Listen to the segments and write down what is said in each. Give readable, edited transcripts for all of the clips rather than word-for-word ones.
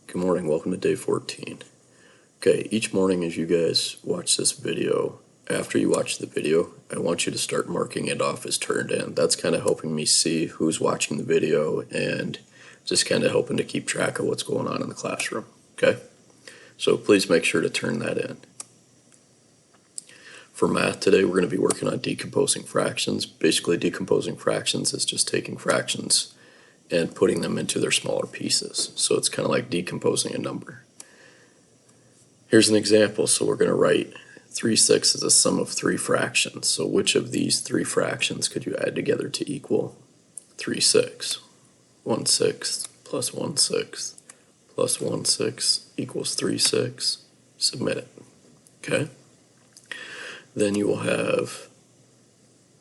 Good morning, welcome to day 14. Okay, each morning as you guys watch this video, after you watch the video, I want you to start marking it off as turned in. That's kind of helping me see who's watching the video and just kind of helping to keep track of what's going on in the classroom, okay? So please make sure to turn that in. For math today, we're going to be working on decomposing fractions. Basically, decomposing fractions is just taking fractions and putting them into their smaller pieces. So it's kind of like decomposing a number. Here's an example. So we're going to write 3/6 as a sum of three fractions. So which of these three fractions could you add together to equal 3/6? 1/6 plus 1/6 plus 1/6 equals 3/6. Submit it. Okay? Then you will have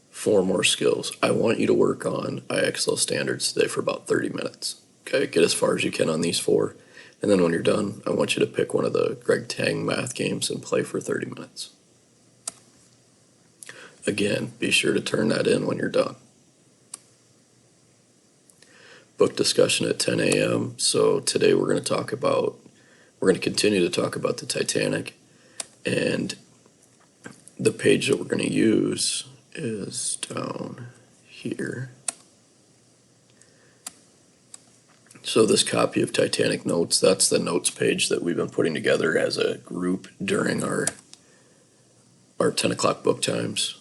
4 more skills. I want you to work on IXL standards today for about 30 minutes. Okay, get as far as you can on these 4. And then when you're done, I want you to pick one of the Greg Tang math games and play for 30 minutes. Again, be sure to turn that in when you're done. Book discussion at 10 a.m. So today we're going to continue to talk about the Titanic, and the page that we're going to use is down here. So this copy of Titanic Notes, that's the notes page that we've been putting together as a group during our 10 o'clock book times.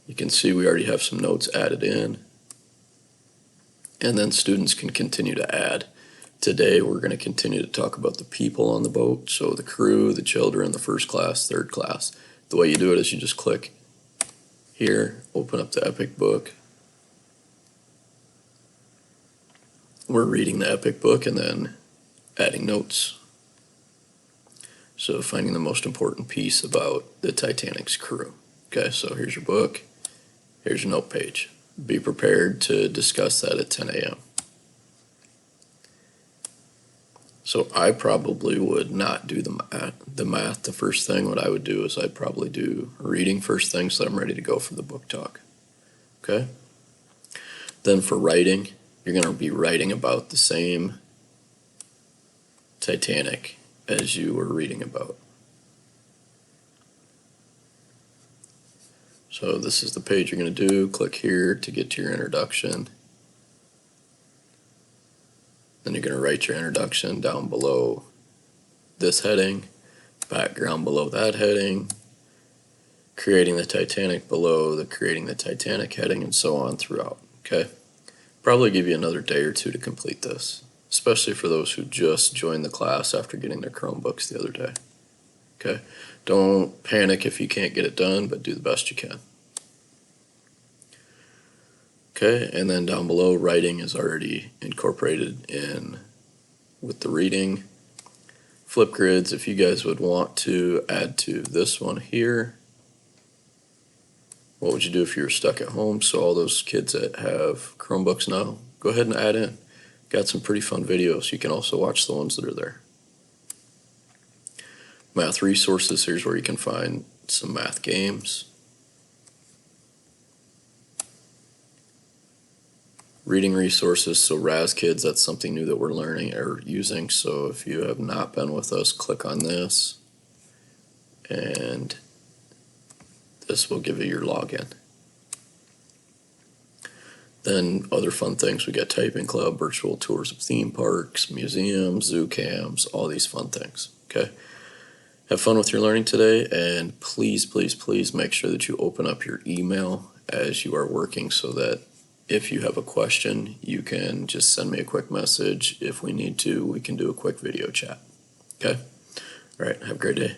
You can see we already have some notes added in, and then students can continue to add. Today we're going to continue to talk about the people on the boat, so the crew, the children, the first class, third class. The way you do it is you just click here, open up the Epic book. We're reading the Epic book and then adding notes. So finding the most important piece about the Titanic's crew. Okay, so here's your book, here's your note page. Be prepared to discuss that at 10 a.m. So I probably would not do the math the first thing. What I would do is I'd probably do reading first thing so I'm ready to go for the book talk. Okay? Then for writing, you're going to be writing about the same Titanic as you were reading about. So this is the page you're going to do. Click here to get to your introduction. Then you're going to write your introduction down below this heading, background below that heading, creating the Titanic below the creating the Titanic heading, and so on throughout. Okay? Probably give you another day or two to complete this, especially for those who just joined the class after getting their Chromebooks the other day. Okay? Don't panic if you can't get it done, but do the best you can. Okay, and then down below, writing is already incorporated in with the reading. Flipgrids, if you guys would want to add to this one here, what would you do if you were stuck at home? So all those kids that have Chromebooks now, go ahead and add in. Got some pretty fun videos. You can also watch the ones that are there. Math resources, here's where you can find some math games. Reading resources, so RAS Kids, that's something new that we're learning or using. So if you have not been with us, click on this, and this will give you your login. Then other fun things, we got Typing Club, virtual tours of theme parks, museums, zoo cams, all these fun things, okay? Have fun with your learning today, and please, please, please make sure that you open up your email as you are working so that if you have a question, you can just send me a quick message. If we need to, we can do a quick video chat. Okay? All right, have a great day.